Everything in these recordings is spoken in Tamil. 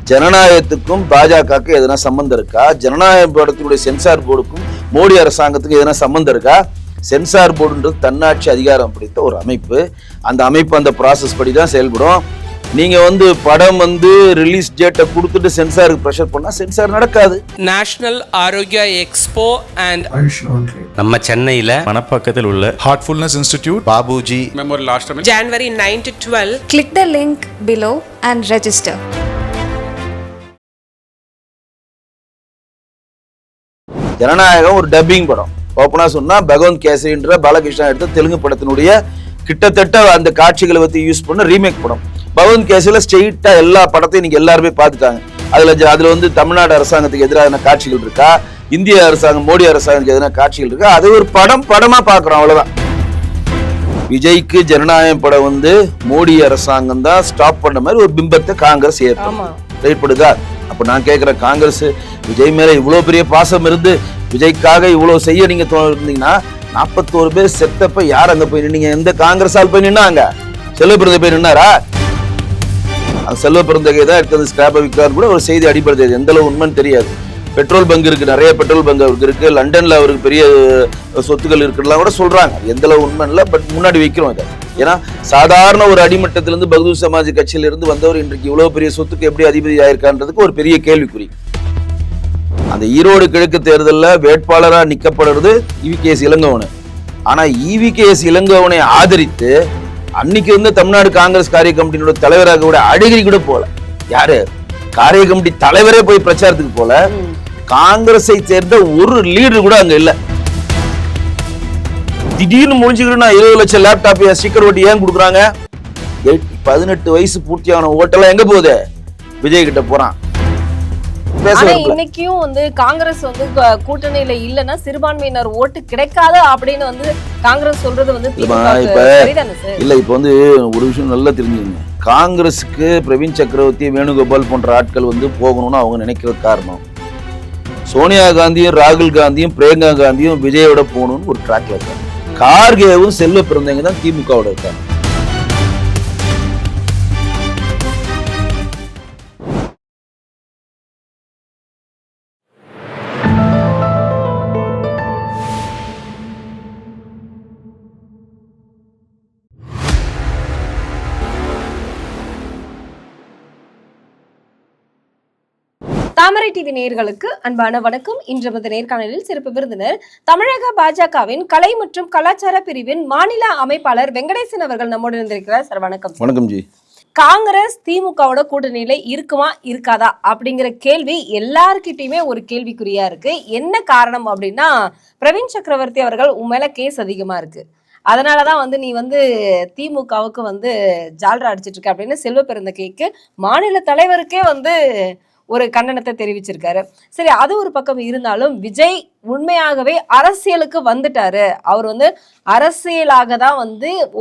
ஜனநாயகத்துக்கும் பாஜகவுக்கு எதனா சம்பந்தம் இருக்கா? ஜனநாயக படத்தினுடைய சென்சார் போர்டுக்கும் மோடி அரசாங்கத்துக்கு எதனா சம்பந்தம் இருக்கா? சென்சார் போர்டுன்றது தன்னாட்சி அதிகாரம் பிடித்த ஒரு அமைப்பு. அந்த அமைப்பு அந்த ப்ராசஸ் படி தான் செயல்படும். நீங்க படம் ரிலீஸ் டேட்டை கொடுத்துட்டு சென்சாருக்கு ப்ரெஷர் பண்ணா சென்சார் நடக்காது. நேஷனல் ஆரோக்கியா எக்ஸ்போ அண்ட் நம்ம சென்னையில மணப்பாக்கத்தில் உள்ள heartfulness institute Babuji memorial ashram January 9 to 12. Click the link below and register. ஜனநாயகம் ஒரு டப்பிங் படம். ஓப்பனா சொன்னா பகவந்த் கேசரின்ற பாலகிருஷ்ணா எடுத்த தெலுங்கு படத்தினுடைய கிட்டத்தட்ட அந்த காட்சிகளை யூஸ் பண்ண ரீமேக் படம். பகவந்த் கேசரியில ஸ்ட்ரெயிட்டா எல்லா படத்தையும் நீங்க எல்லாருமே பார்த்துட்டாங்க. அதுல தமிழ்நாடு அரசாங்கத்துக்கு எதிரான காட்சிகள் இருக்கா, இந்திய அரசாங்கம் மோடி அரசாங்கத்துக்கு எதிரான காட்சிகள் இருக்கா, அது ஒரு படமா பாக்குறோம், அவ்வளவுதான். விஜய்க்கு ஜனநாயகம் படம் மோடி அரசாங்கம் தான் ஸ்டாப் பண்ண மாதிரி ஒரு பிம்பத்தை காங்கிரஸ் ஏற்படுதா? அப்ப நான் கேட்கிறேன், காங்கிரஸ் விஜய் மேல இவ்வளவு பெரிய பாசம் இருந்து விஜய்க்காக இவ்வளவு செய்ய நீங்க இருந்தீங்கன்னா 41 பேர் செத்தப்ப யார் அங்க போய் நின்னீங்க? எந்த காங்கிரஸ் ஆள் போய் நின்னாங்க? செல்வ பிறந்த போய் நின்னாரா? செல்வ பிறந்தகை தான் எடுத்தது ஸ்கிராப்பை விற்கிறார் கூட ஒரு செய்தி அடிப்படுது. எந்த அளவு உண்மைன்னு தெரியாது. பெட்ரோல் பங்க் இருக்கு, நிறைய பெட்ரோல் பங்க் அவருக்கு இருக்கு, லண்டன்ல அவருக்கு பெரிய சொத்துக்கள் இருக்குலாம் கூட சொல்றாங்க. எந்த அளவு உண்மை இல்லை, பட் முன்னாடி வைக்கிறோம் இதை. ஏன்னா சாதாரண ஒரு அடிமட்டத்திலிருந்து பகதூர் சமாஜ் கட்சியில இருந்து வந்தவர் இன்றைக்கு இவ்வளவு பெரிய சொத்துக்கு எப்படி அதிபதி ஆயிருக்கான்றதுக்கு ஒரு பெரிய கேள்விக்குறி. அந்த ஈரோடு கிழக்கு தேர்தலில் வேட்பாளரா நிக்கப்படுறது EVKS இளங்கோவன். ஆனா EVKS இளங்கோவனை ஆதரித்து அன்னைக்கு தமிழ்நாடு காங்கிரஸ் காரிய கமிட்டியோட தலைவராக கூட அடிக்கடி கூட போல. யாரு காரிய கமிட்டி தலைவரே போய் பிரச்சாரத்துக்கு போல. காங்கிரஸை சேர்ந்த ஒரு லீடர் கூட அங்க இல்ல. திடீர்னு முடிஞ்சுக்கிட்டு 20 லட்சம் லேப்டாப் ஸ்டிக்கர் ஓட்டி ஏன் கொடுக்குறாங்க? 18 வயசு பூர்த்தியான ஓட்டெல்லாம் எங்க போகுது? விஜய் கிட்ட போறான். இன்னைக்கும் காங்கிரஸ் கூட்டணியில இல்லன்னா சிறுபான்மையினர் ஓட்டு கிடைக்காது அப்படின்னு காங்கிரஸ் சொல்றது இல்ல. இப்ப ஒரு விஷயம் நல்லா தெரிஞ்சுக்கங்க. காங்கிரஸுக்கு பிரவீன் சக்கரவர்த்தி, வேணுகோபால் போன்ற ஆட்கள் போகணும்னு அவங்க நினைக்கிறது காரணம், சோனியா காந்தியும் ராகுல் காந்தியும் பிரியங்கா காந்தியும் விஜயோட போகணும்னு ஒரு ட்ராக்ல இருக்காங்க. கார்கேவும் செல்வ பிறந்தவங்க தான் திமுகவோட இருக்காங்க. தாமரை டிவி நேயர்களுக்கு அன்பான வணக்கம். இன்று நேர்காணலில் சிறப்பு விருந்தினர் தமிழக பாஜகவின் கலை மற்றும் கலாச்சார பிரிவின் மாநில அமைப்பாளர் வெங்கடேசன் அவர்கள் நம்மோடு இருந்திருக்கிறார். சார் வணக்கம். வணக்கம் ஜி. காங்கிரஸ் திமுகவோட கூட்டணியில இருக்குமா இருக்காதா அப்படிங்கிற கேள்வி எல்லார்கிட்டயுமே ஒரு கேள்விக்குறியா இருக்கு. என்ன காரணம் அப்படின்னா, பிரவீன் சக்கரவர்த்தி அவர்கள் உண்மையில கேஸ் அதிகமா இருக்கு, அதனாலதான் நீ திமுகவுக்கு ஜால்ரா அடிச்சிட்டு இருக்க அப்படின்னு செல்வ பிறந்தகைக்கு மாநில தலைவருக்கே ஒரு கண்டனத்தை தெரிவிச்சிருக்காரு. சரி, அது ஒரு பக்கம் இருந்தாலும் விஜய் உண்மையாகவே அரசியலுக்கு வந்துட்டாரு. அவர் அரசியலாக தான்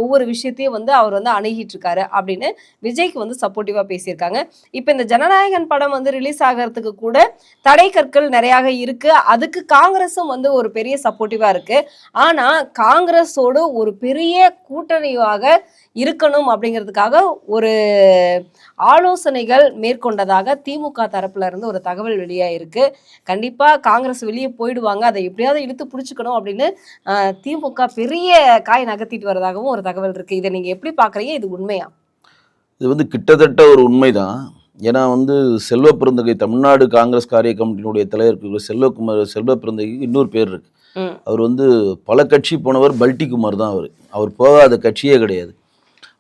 ஒவ்வொரு விஷயத்தையும் அவர் அணுகிட்டு இருக்காரு அப்படின்னு விஜய்க்கு சப்போர்ட்டிவா பேசியிருக்காங்க. இப்ப இந்த ஜனநாயகன் படம் ரிலீஸ் ஆகிறதுக்கு கூட தடை கற்கள் நிறைய இருக்கு. அதுக்கு காங்கிரஸும் ஒரு பெரிய சப்போர்ட்டிவா இருக்கு. ஆனா காங்கிரஸோடு ஒரு பெரிய கூட்டணியாக இருக்கணும் அப்படிங்கிறதுக்காக ஒரு ஆலோசனைகள் மேற்கொண்டதாக திமுக தரப்புல இருந்து ஒரு தகவல் வெளியாயிருக்கு. கண்டிப்பா காங்கிரஸ் வெளியே போயிடுவாங்க, அதை எப்படியாவது இழுத்து பிடிச்சுக்கணும் அப்படின்னு திமுக பெரிய காய் நகர்த்திட்டு வரதாகவும் ஒரு தகவல் இருக்கு. இதை நீங்க எப்படி பாக்குறீங்க? இது உண்மையா? இது கிட்டத்தட்ட ஒரு உண்மைதான். ஏன்னா செல்வ பிறந்தகை தமிழ்நாடு காங்கிரஸ் காரிய கமிட்டியினுடைய தலைவர் செல்வ பிறந்தகைக்கு இன்னொரு பேர் இருக்கு. அவர் பல கட்சி போனவர், பல்டிகுமார் தான் அவர் போகாத கட்சியே கிடையாது.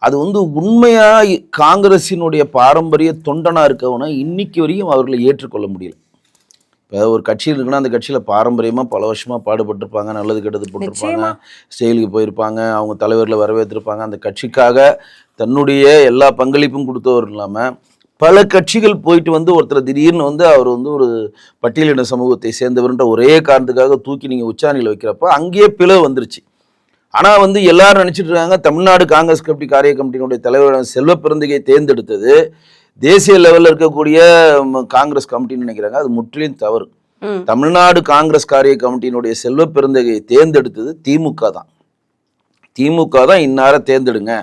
அது உண்மையா காங்கிரசினுடைய பாரம்பரிய தொண்டனா இருக்கவனா இன்னைக்கு வரையும் அவர்களை ஏற்றுக்கொள்ள முடியல. இப்போ ஒரு கட்சியில் இருக்குன்னா அந்த கட்சியில் பாரம்பரியமாக பல வருஷமாக பாடுபட்டிருப்பாங்க, நல்லது கெட்டது போட்டிருப்பாங்க, செயலுக்கு போயிருப்பாங்க, அவங்க தலைவர்களை வரவேற்றிருப்பாங்க. அந்த கட்சிக்காக தன்னுடைய எல்லா பங்களிப்பும் கொடுத்தவர் இல்லாமல் பல கட்சிகள் போயிட்டு ஒருத்தர் திடீர்னு அவர் ஒரு பட்டியலின சமூகத்தை சேர்ந்தவர்ன்ற ஒரே காரணத்துக்காக தூக்கி நீங்கள் உச்சாணியில் வைக்கிறப்ப அங்கேயே பிளவு வந்துருச்சு. ஆனால் எல்லாரும் நினச்சிட்டு இருக்காங்க தமிழ்நாடு காங்கிரஸ் கமிட்டி காரிய கமிட்டியினுடைய தலைவர் செல்வ பிறந்தகையை தேர்ந்தெடுத்தது தேசிய லெவலில் இருக்கக்கூடிய காங்கிரஸ் கமிட்டின்னு நினைக்கிறாங்க. அது முற்றிலும் தவறு. தமிழ்நாடு காங்கிரஸ் காரிய கமிட்டியினுடைய செல்வ பெருந்தகையை தேர்ந்தெடுத்தது திமுக தான். திமுக தான் இன்னார தேர்ந்தெடுங்க,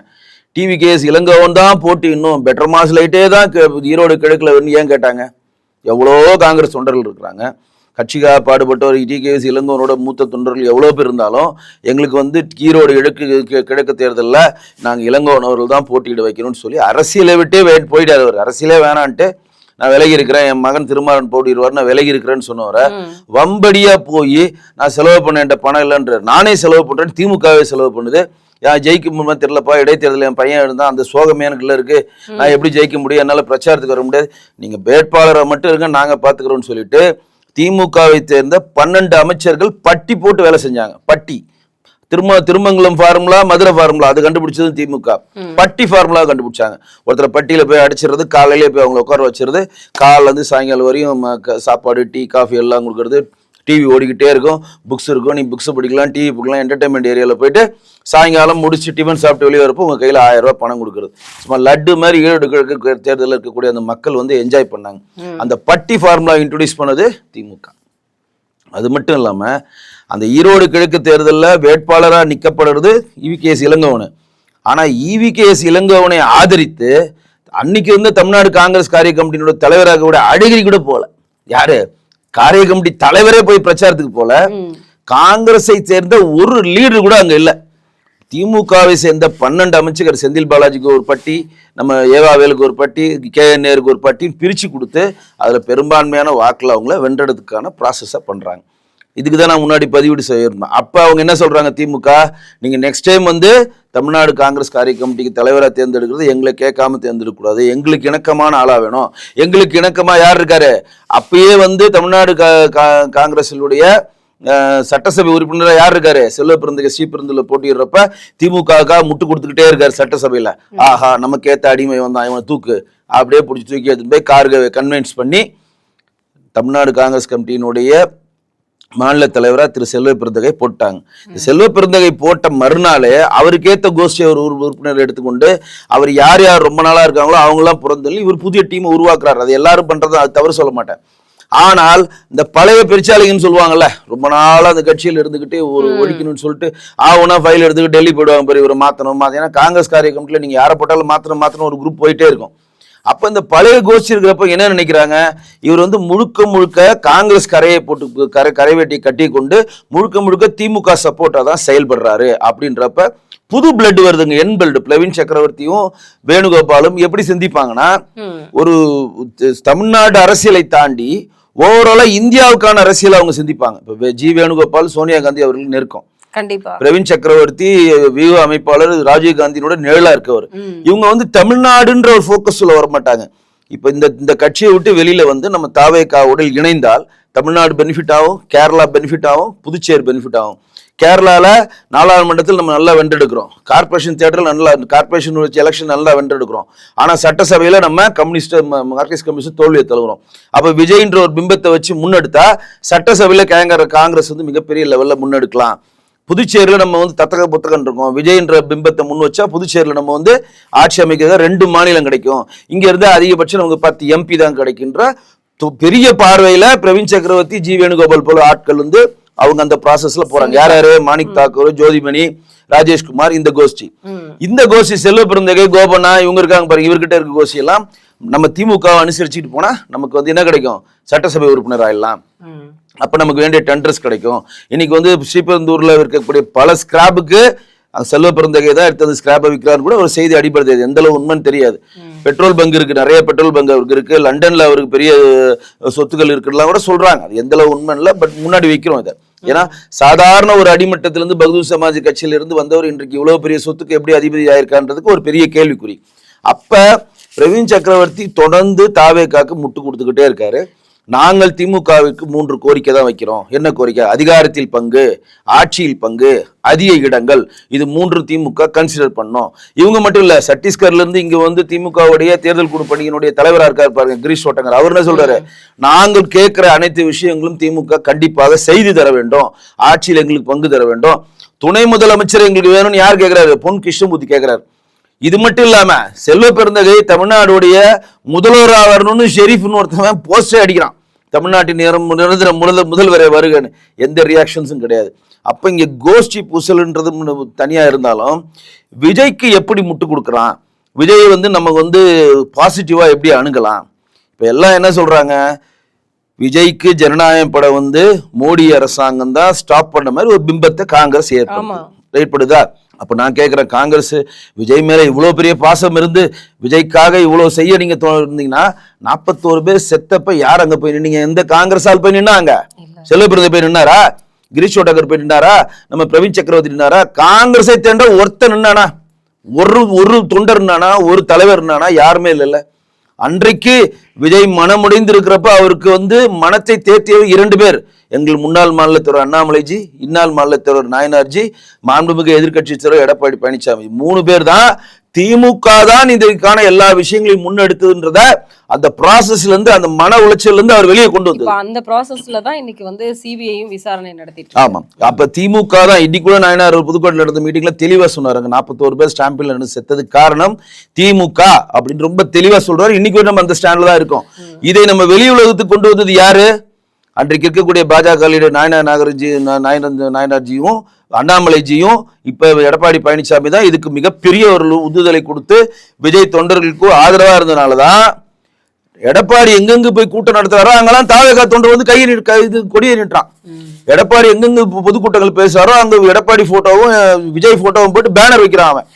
டிவிகேஎஸ் இளங்கோவன் தான் போட்டி, இன்னும் பெட்டர் மாஸ் லைட்டே தான் ஈரோடு கிழக்குல ஏன் கேட்டாங்க? எவ்வளோ காங்கிரஸ் தொண்டர்கள் இருக்கிறாங்க, கட்சிக்காக பாடுபட்டவர் டிகேஎஸ் இளங்கோவனோட மூத்த தொண்டர்கள் எவ்வளோ பேர் இருந்தாலும் எங்களுக்கு வந்து ஈரோடு கிழக்கு தேர்தலில் நாங்கள் இளங்கோவன் அவர்கள் தான் போட்டியிட வைக்கணும்னு சொல்லி அரசியலை விட்டே போயிட்டார். அவர் அரசியலே வேணான்ட்டு நான் விலகி இருக்கிறேன், என் மகன் திருமாறன் போட்டிடுவார், நான் விலகி இருக்கிறேன்னு சொன்னவரை வம்படியா போய் நான் செலவு பண்ண என்கிட்ட பணம் இல்லைன்ற, நானே செலவு பண்ணுறேன், திமுகவே செலவு பண்ணுது, ஜெயிக்க முடியுமா தெரியலப்பா, இடைத்தேர்தல் என் பையன் இருந்தால் அந்த சோகமே எனக்குள்ள இருக்கு, நான் எப்படி ஜெயிக்க முடியும், என்னால் பிரச்சாரத்துக்கு வர முடியாது, நீங்க வேட்பாளரை மட்டும் இருங்க நாங்க பாத்துக்கிறோம்னு சொல்லிட்டு திமுகவை சேர்ந்த 12 அமைச்சர்கள் பட்டி போட்டு வேலை செஞ்சாங்க. பட்டி திருமங்கலம் ஃபார்முலா, மதுரை ஃபார்முலா அது கண்டுபிடிச்சது திமுக. பட்டி ஃபார்முலா கண்டுபிடிச்சாங்க. ஒருத்தர் பட்டியில போய் அடிச்சிடுறது, காலையிலேயே போய் அவங்களை உட்கார வச்சிருது, காலைல இருந்து சாயங்காலம் வரையும் சாப்பாடு டீ காஃபி எல்லாம் கொடுக்கறது, டிவி ஓடிக்கிட்டே இருக்கும், புக்ஸ் இருக்கும், நீ புக்ஸ் படிக்கலாம், டிவி படிக்கலாம், என்டர்டைன்மெண்ட் ஏரியாவில் போயிட்டு சாயங்காலம் முடிச்சு டிஃபன் சாப்பிட்டு வெளியே வரப்போ உங்கள் கையில் 1000 ரூபாய் பணம் கொடுக்குறது. சும்மா லட்டு மாதிரி ஈரோடு கிழக்கு தேர்தலில் இருக்கக்கூடிய அந்த மக்கள் வந்து என்ஜாய் பண்ணாங்க. அந்த பட்டி ஃபார்முலா இன்ட்ரோடியூஸ் பண்ணது திமுக. அது மட்டும் இல்லாமல் அந்த ஈரோடு கிழக்கு தேர்தலில் வேட்பாளராக நிற்கப்படுறது இவிகேஎஸ் இளங்கோவன். ஆனால் இவிகேஎஸ் இளங்கோவனை ஆதரித்து அன்னைக்கு வந்து தமிழ்நாடு காங்கிரஸ் காரிய கமிட்டியோட தலைவராக கூட அடிக்கடி கூட போகல. யாரு? காரிய கமிட்டி தலைவரே போய் பிரச்சாரத்துக்கு போல. காங்கிரஸை சேர்ந்த ஒரு லீடர் கூட அங்க இல்ல. திமுகவை சேர்ந்த 12 அமைச்சர், செந்தில் பாலாஜிக்கு ஒரு பட்டி, நம்ம ஏவாவேலுக்கு ஒரு பட்டி, KN நேருக்கு ஒரு பட்டி பிரிச்சு கொடுத்து அதுல பெரும்பான்மையான வாக்குல அவங்கள வென்றெடுத்துக்கான ப்ராசஸை பண்றாங்க. இதுக்கு தான் நான் முன்னாடி பதிவீடு செய்யணும். அப்ப அவங்க என்ன சொல்றாங்க, திமுக நீங்க நெக்ஸ்ட் டைம் வந்து தமிழ்நாடு காங்கிரஸ் காரிய கமிட்டிக்கு தலைவராக தேர்ந்தெடுக்கிறது எங்களை கேட்காம தேர்ந்தெடுக்க கூடாது, எங்களுக்கு இணக்கமான ஆளா வேணும். எங்களுக்கு இணக்கமா யார் இருக்காரு? அப்பயே வந்து தமிழ்நாடு காங்கிரஸினுடைய சட்டசபை உறுப்பினராக யார் இருக்காரு? செல்வ பிறந்தகை ஸ்ரீபெருந்துல போட்டிடுறப்ப திமுக முட்டு கொடுத்துக்கிட்டே இருக்காரு சட்டசபையில. ஆஹா நமக்கு ஏத்த அடிமை வந்தான், இவனை தூக்கு, அப்படியே பிடிச்சி தூக்கி எடுத்து போய் கார்கவை கன்வின்ஸ் பண்ணி தமிழ்நாடு காங்கிரஸ் கமிட்டியினுடைய மாநில தலைவராக திரு செல்வ பெருந்தகை போட்டாங்க. செல்வ பெருந்தகை போட்ட மறுநாளே அவருக்கேற்ற கோஷ்டி ஒரு உறுப்பினர் எடுத்துக்கொண்டு அவர் யார் யார் ரொம்ப நாளா இருக்காங்களோ அவங்களாம் புறந்தள்ளி இவர் புதிய டீமை உருவாக்குறாரு. அது எல்லாரும் பண்றது, அது தவறு சொல்ல மாட்டேன். ஆனால் இந்த பழைய பெருச்சாளிங்கன்னு சொல்லுவாங்கல்ல, ரொம்ப நாளா அந்த கட்சியில் இருந்துகிட்டே ஒரு ஒழிக்கணும்னு சொல்லிட்டு ஆகுனா ஃபைல் எடுத்துக்கிட்டு டெல்லி போயிடுவாங்க, பெரிய இவரை மாற்றணும். ஏன்னா காங்கிரஸ் காரிய கமிட்டியில் நீங்க யாரை போட்டாலும் மாற்றணும் ஒரு குரூப் போயிட்டே இருக்கும். அப்ப இந்த பழைய கோஷ்டி இருக்கிறப்ப என்ன நினைக்கிறாங்க, இவர் வந்து முழுக்க முழுக்க காங்கிரஸ் கரையை போட்டு கரை வெட்டி கட்டி கொண்டு முழுக்க முழுக்க திமுக சப்போர்ட்டா தான் செயல்படுறாரு அப்படின்றப்ப புது பிளட் வருதுங்க. என் பிளட் பிரவீன் சக்கரவர்த்தியும் வேணுகோபாலும் எப்படி சிந்திப்பாங்கன்னா, ஒரு தமிழ்நாடு அரசியலை தாண்டி ஓவராலா இந்தியாவுக்கான அரசியல் அவங்க சிந்திப்பாங்க. இப்ப ஜி வேணுகோபால் சோனியா காந்தி அவர்களுக்கு நெருக்கம், கண்டிப்பா பிரவீன் சக்கரவர்த்தி வியூ அமைப்பாளர் ராஜீவ் காந்தியோட நிழலா இருக்கவர். இவங்க வந்து தமிழ்நாடுன்ற ஒரு போக்கஸ்ல வர மாட்டாங்க. இப்ப இந்த கட்சியை விட்டு வெளியில வந்து நம்ம தாவேகாவோட இணைந்தால் தமிழ்நாடு பெனிஃபிட் ஆகும், கேரளா பெனிஃபிட் ஆகும், புதுச்சேரி பெனிஃபிட் ஆகும். கேரளால நாடாளுமன்றத்தில் நம்ம நல்லா வென்றெடுக்கிறோம், கார்பரேஷன் தேட்டரில் நல்லா கார்பரேஷன் எலெக்ஷன் நல்லா வென்றெடுக்கிறோம். ஆனா சட்டசபையில நம்ம மார்க்சிஸ்ட் கம்யூனிஸ்ட் தோல்வியை தழுவுறோம். அப்ப விஜய்ன்ற ஒரு பிம்பத்தை வச்சு முன்னெடுத்தா சட்டசபையில காங்கிரஸ் வந்து மிகப்பெரிய லெவல்ல முன்னெடுக்கலாம். புதுச்சேரியில நம்ம வந்து தத்தக புத்தகம் இருக்கோம், விஜய்ன்ற பிம்பத்தை முன் வச்சா புதுச்சேரியில நம்ம வந்து ஆட்சி அமைக்கிறதா 2 மாநிலம் கிடைக்கும். இங்க இருந்து அதிகபட்சம் நமக்கு 10 MP தான் கிடைக்கின்ற பெரிய பார்வையில பிரவீன் சக்கரவர்த்தி ஜி வேணுகோபால் போல ஆட்கள் வந்து அவங்க அந்த ப்ராசஸ்ல போறாங்க. யாரு? மாணிக் தாக்கூர், ஜோதிமணி, ராஜேஷ்குமார், இந்த கோஷ்டி செல்வ பிறந்தகை, கோபனா இவங்க இருக்காங்க பாருங்க. இவர்கிட்ட இருக்க கோஷ்டி எல்லாம் நம்ம திமுக அனுசரிச்சுட்டு போனா நமக்கு வந்து என்ன கிடைக்கும்? சட்டசபை உறுப்பினர் ஆயிடலாம். அப்ப நமக்கு வேண்டிய டெண்டர்ஸ் கிடைக்கும். இன்னைக்கு வந்து ஸ்ரீபெருந்தூர்ல இருக்கக்கூடிய பல ஸ்கிராப்புக்கு செல்வ பிறந்தகை தான் எடுத்தது ஸ்கிராப்பை விற்கிறாரு கூட ஒரு செய்தி அடிபடுது. எந்த அளவு உண்மைன்னு தெரியாது. பெட்ரோல் பங்க் இருக்கு, நிறைய பெட்ரோல் பங்க் அவருக்கு இருக்கு, லண்டன்ல அவருக்கு பெரிய சொத்துக்கள் இருக்குலாம் கூட சொல்றாங்க. அது எந்த அளவு உண்மை இல்லை, பட் முன்னாடி வைக்கிறோம் இதை. ஏன்னா சாதாரண ஒரு அடிமட்டத்திலிருந்து பகுஜன் சமாஜ் கட்சியில இருந்து வந்தவர் இன்றைக்கு இவ்வளவு பெரிய சொத்துக்கு எப்படி அதிபதி ஆயிருக்கான்றதுக்கு ஒரு பெரிய கேள்விக்குறி. அப்ப பிரவீன் சக்கரவர்த்தி தொடர்ந்து தாவேகாக்கு முட்டு கொடுத்துக்கிட்டே இருக்காரு. நாங்கள் திமுகவுக்கு 3 கோரிக்கை தான் வைக்கிறோம். என்ன கோரிக்கை? அதிகாரத்தில் பங்கு, ஆட்சியில் பங்கு, அதிக இடங்கள். இது 3 திமுக கன்சிடர் பண்ணோம். இவங்க மட்டும் இல்ல, சத்தீஸ்கர்ல இருந்து இங்க வந்து திமுகவுடைய தேர்தல் குழு பணியினுடைய தலைவராக இருக்காரு பாருங்க, கிரீஷ் ஓட்டங்கர். அவர் என்ன சொல்றாரு, நாங்கள் கேட்கிற அனைத்து விஷயங்களும் திமுக கண்டிப்பாக செய்து தர வேண்டும், ஆட்சியில் எங்களுக்கு பங்கு தர வேண்டும். துணை முதலமைச்சர் எங்களுக்கு வேணும்னு யார் கேட்கிறாரு? பொன் கிருஷ்ணமூர்த்தி கேட்கிறாரு. இது மட்டும் இல்லாம செல்வ பெருந்தகை தமிழ்நாடுடைய முதல்வராக வரணும்னு ஷெரீஃப்னு ஒருத்தவன் போஸ்டே அடிக்கிறான். தமிழ்நாட்டின் நிரந்தர முதல்வரை வருகன்னு எந்த ரியாக்ஷன்ஸும் கிடையாது. அப்ப இங்க கோஷ்டி பூசல்ன்றது தனியா இருந்தாலும் விஜய்க்கு எப்படி முட்டு கொடுக்குறான், விஜய் வந்து நமக்கு வந்து பாசிட்டிவா எப்படி அணுகலாம். இப்ப எல்லாம் என்ன சொல்றாங்க, விஜய்க்கு ஜனநாயகம் படம் வந்து மோடி அரசாங்கம் தான் ஸ்டாப் பண்ண மாதிரி ஒரு பிம்பத்தை காங்கிரஸ் ஏற்படுதா. அப்ப நான் கேட்கிறேன், காங்கிரஸ் விஜய் மேல இவ்வளவு பெரிய பாசம் இருந்து விஜய்க்காக இவ்வளவு செய்ய நீங்க இருந்தீங்கன்னா 41 பேர் செத்தப்ப யார் அங்க போய் நின்னீங்க? எந்த காங்கிரஸ் ஆள் போய் நின்னாங்க? செல்வபிரதை போய் நின்னாரா? கிரீஷ் ஓட்டகர் போய் நின்னாரா? நம்ம பிரவீன் சக்கரவர்த்தி நின்னாரா? காங்கிரஸை தேண்ட ஒருத்தர் நின்னானா? ஒரு தொண்டர் நின்னானா? ஒரு தலைவர் நின்னானா? யாருமே இல்லைல்ல. அன்றைக்கு விஜய் மனமுடைந்து இருக்கிறப்ப அவருக்கு வந்து மனத்தை தேர்த்தியவர் 2 பேர். எங்கள் முன்னாள் மாநில தலைவர் அண்ணாமலைஜி, இந்நாள் மாநில தலைவர் நாயனார்ஜி, மாண்புமிகு எதிர்கட்சி தலைவர் எடப்பாடி பழனிசாமி. 3 பேர் தான். திமுக தான் இதற்கான எல்லா விஷயங்களையும் முன்னெடுத்ததுன்றத அந்த ப்ராசஸ்ல இருந்து, அந்த மன உளைச்சல்ல இருந்து அவர் வெளியே கொண்டு வந்தது. அந்த ப்ராசஸ்ல தான் இன்னைக்கு வந்து சிபிஐயும் விசாரணை நடத்திட்டு. ஆமா, அப்ப திமுக தான். இன்னைக்கு கூட நாயனார் புதுக்கோட்டையில் நடந்த மீட்டிங்ல தெளிவா சொன்னாருங்க, 41 பேர் ஸ்டாம்பில் செத்ததுக்கு காரணம் திமுக அப்படின்னு ரொம்ப தெளிவா சொல்றாரு. இன்னைக்கு நம்ம அந்த ஸ்டாண்ட்ல தான் இருக்கோம். இதை நம்ம வெளி உலகத்துக்கு கொண்டு வந்தது யாரு? அன்றைக்கு இருக்கக்கூடிய பாஜக லீடர் நாயனார்ஜியும் அண்ணாமலைஜியும் இப்ப எடப்பாடி பழனிசாமி தான் இதுக்கு மிகப்பெரிய ஒரு உந்துதலை கொடுத்து விஜய் தொண்டர்களுக்கு ஆதரவா இருந்ததுனாலதான் எடப்பாடி எங்கெங்கு போய் கூட்டம் நடத்துறாரோ அங்கெல்லாம் தாவேகா தொண்டர் வந்து கொடியை நின்றான். எடப்பாடி எங்கெங்கு பொதுக்கூட்டங்கள் பேசுறாரோ அங்க எடப்பாடி போட்டோவும் விஜய் போட்டோவும் போட்டு பேனர் வைக்கிறான். அவன்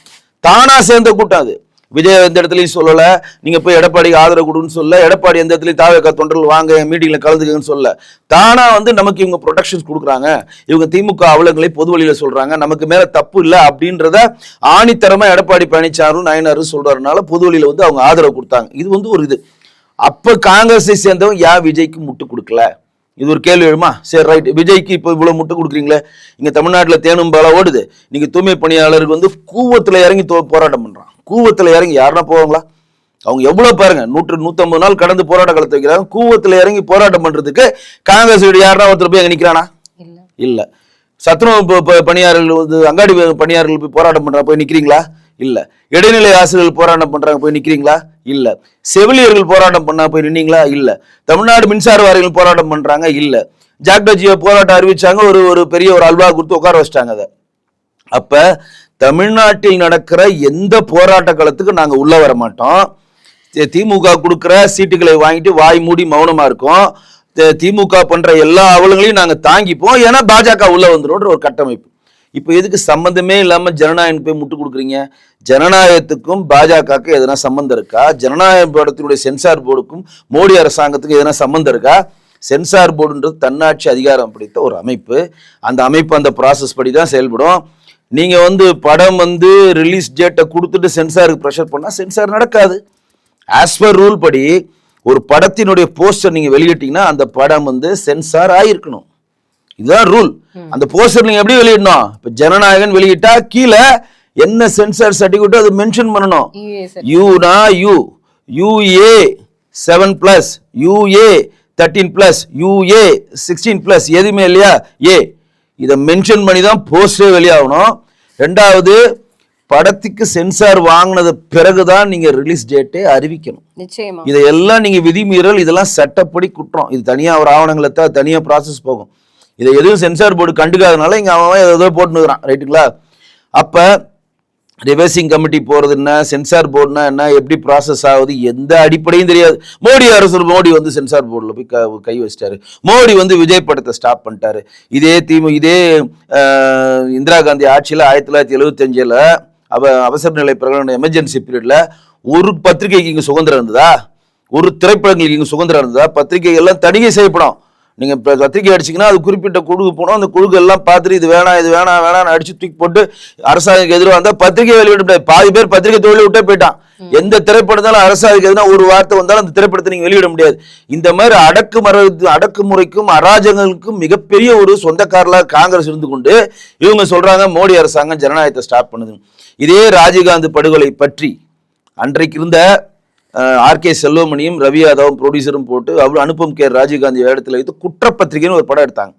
தானா சேர்ந்த கூட்டம் அது. விஜய் எந்த இடத்துலையும் சொல்லல, நீங்க போய் எடப்பாடிக்கு ஆதரவு கொடுன்னு சொல்ல, எடப்பாடி எந்த இடத்துலையும் தாவேகா தொண்டர்கள் வாங்க மீட்டிங்ல கலந்துக்கன்னு சொல்ல, தானா வந்து நமக்கு இவங்க ப்ரொடெக்ஷன்ஸ் கொடுக்குறாங்க, இவங்க திமுக அவலங்களை பொது வழியில சொல்றாங்க, நமக்கு மேல தப்பு இல்லை அப்படின்றத ஆணித்தரமா எடப்பாடி பழனிசாமி நாயனாரும் சொல்றாருனால பொது வழியில வந்து அவங்க ஆதரவு கொடுத்தாங்க. இது வந்து ஒரு இது. அப்ப காங்கிரஸை சேர்ந்தவங்க ஏன் விஜய்க்கு முட்டு கொடுக்கல? இது ஒரு கேள்வி எழுமா? சரி, ரைட், விஜய்க்கு இப்போ இவ்வளவு முட்டு கொடுக்குறீங்களே, இங்க தமிழ்நாட்டில் தேனும் பாலா ஓடுது, நீங்க தூய்மை பணியாளருக்கு வந்து கூவத்துல இறங்கி போராட்டம் பண்றான். கூவத்துல இறங்கி யாருன்னா போவாங்களா? அவங்க எவ்வளவு பாருங்க, 150 நாள் கடந்து போராட்ட காலத்தை வைக்கிறாங்க. கூவத்துல இறங்கி போராட்டம் பண்றதுக்கு காங்கிரஸ் யாருன்னா ஒருத்தர் போய் அங்க நிக்கிறானா? இல்ல. சத்துணவு பணியாளர்கள் வந்து அங்காடி பணியாளர்கள் போய் போராட்டம் பண்றாங்க, போய் நிக்கிறீங்களா? இல்ல. இடைநிலை ஆசிரியர்கள் போராட்டம் பண்றாங்க, போய் நிக்கிறீங்களா? இல்ல. செவிலியர்கள் போராட்டம் பண்ணா போய் நின்னீங்களா? இல்ல. தமிழ்நாடு மின்சார வாரியங்கள் போராட்டம் பண்றாங்க, இல்ல. ஜாக்டோஜியோ போராட்டம் அறிவிச்சாங்க, ஒரு பெரிய ஒரு அல்வா கொடுத்து உட்கார வச்சிட்டாங்க. அதை அப்ப தமிழ்நாட்டில் நடக்கிற எந்த போராட்ட காலத்துக்கு நாங்க உள்ள வர மாட்டோம். திமுக கொடுக்கிற சீட்டுகளை வாங்கிட்டு வாய் மூடி மௌனமா இருக்கும். திமுக பண்ற எல்லா அவலங்களையும் நாங்க தாங்கிப்போம், ஏன்னா பாஜக உள்ள வந்துடும் ஒரு கட்டமைப்பு. இப்ப எதுக்கு சம்பந்தமே இல்லாம ஜனநாயகம் போய் முட்டு கொடுக்குறீங்க? ஜனநாயகத்துக்கும் பாஜகவுக்கும் எதனா சம்பந்தம் இருக்கா? ஜனநாயக படத்தினுடைய சென்சார் போர்டுக்கும் மோடி அரசாங்கத்துக்கும் எதனா சம்பந்தம் இருக்கா? சென்சார் போர்டுன்றது தன்னாட்சி அதிகாரம் பிடித்த ஒரு அமைப்பு. அந்த அமைப்பு அந்த ப்ராசஸ் படி தான் செயல்படும். நீங்க வந்து படம் வந்து ரிலீஸ் டேட்டை கொடுத்துட்டு சென்சாருக்கு ப்ரெஷர் பண்ணா சென்சார் நடக்காது. ஆஸ் பர் ரூல் படி ஒரு படத்தினுடைய போஸ்டர் நீங்க வெளியிட்டீங்கன்னா அந்த படம் வந்து சென்சார் ஆயிருக்கணும். இதுதான் ரூல். அந்த போஸ்டர் நீங்க எப்படி வெளியிடணும்? இப்ப ஜனநாயகன் வெளியிட்டா கீழே என்ன சென்சார் சர்டிபிகேட் அது மென்ஷன் பண்ணணும். யூனா யூஏ 7+, யூஏ 13+, யூஏ 16+, எதுவுமே இல்லையா? ஏ இதை மென்ஷன் பண்ணி தான் போஸ்டே வெளியாகணும். 2வது, படத்துக்கு சென்சார் வாங்கினது பிறகுதான் நீங்க ரிலீஸ் டேட்டே அறிவிக்கணும். நிச்சயமா இதையெல்லாம் நீங்க விதிமீறல், இதெல்லாம் சட்டப்படி குற்றம். இது தனியா ஒரு ஆவணங்களை தனியா ப்ராசஸ் போகும். இதை எதுவும் சென்சார் போர்டு கண்டுக்காதனால இங்க அவன் ஏதோ போட்டுனுக்குறான். ரைட்டுங்களா? அப்ப ரிவர்சிங் கமிட்டி போறது என்ன, சென்சார் போர்டுனா என்ன, எப்படி ப்ராசஸ் ஆகுது, எந்த அடிப்படையும் தெரியாது. மோடி வந்து சென்சார் போர்டில் போய் கை வச்சிட்டாரு. மோடி வந்து விஜய் படத்தை ஸ்டாப் பண்ணிட்டாரு. இதே இந்திரா காந்தி ஆட்சியில் 1975 அவசர நிலை பிரகடன எமர்ஜென்சி பீரியட்ல ஒரு பத்திரிகைக்கு இங்க சுதந்திரம் இருந்ததா? ஒரு திரைப்படங்களுக்கு இங்க சுதந்திரம் இருந்ததா? பத்திரிகை எல்லாம் தணிக்கை செய்யப்படும். நீங்க பத்திரிகை அடிச்சிங்கன்னா அது குறிப்பிட்ட குழுக்கு போனோம். அந்த குழுக்கு எல்லாம் பார்த்துட்டு இது வேணாம் அடிச்சு தூக்கி போட்டு அரசாங்கத்துக்கு எதிராக வந்தா பத்திரிகை வெளியிட முடியாது. பாதி பேர் பத்திரிகை தொழிலை விட்டே போயிட்டான். எந்த திரைப்படத்தாலும் அரசாங்கத்துக்கு எதுனா ஒரு வார்த்தை வந்தாலும் அந்த திரைப்படத்தை நீங்க வெளியிட முடியாது. இந்த மாதிரி அடக்குமுறைக்கும் அராஜகங்களுக்கும் மிகப்பெரிய ஒரு சொந்தக்காரர்களாக காங்கிரஸ் இருந்து கொண்டு இவங்க சொல்றாங்க மோடி அரசாங்கம் ஜனநாயகத்தை ஸ்டாப் பண்ணுது. இதே ராஜீவ்காந்தி படுகொலை பற்றி அன்றைக்கு இருந்த ஆர்கே செல்வமணியும் ரவி யாதவும் ப்ரொடியூசரும் போட்டு அவர் அனுபம் கே ராஜீவ்காந்தி இடத்துல வைத்து குற்றப்பத்திரிகைன்னு ஒரு படம் எடுத்தாங்க.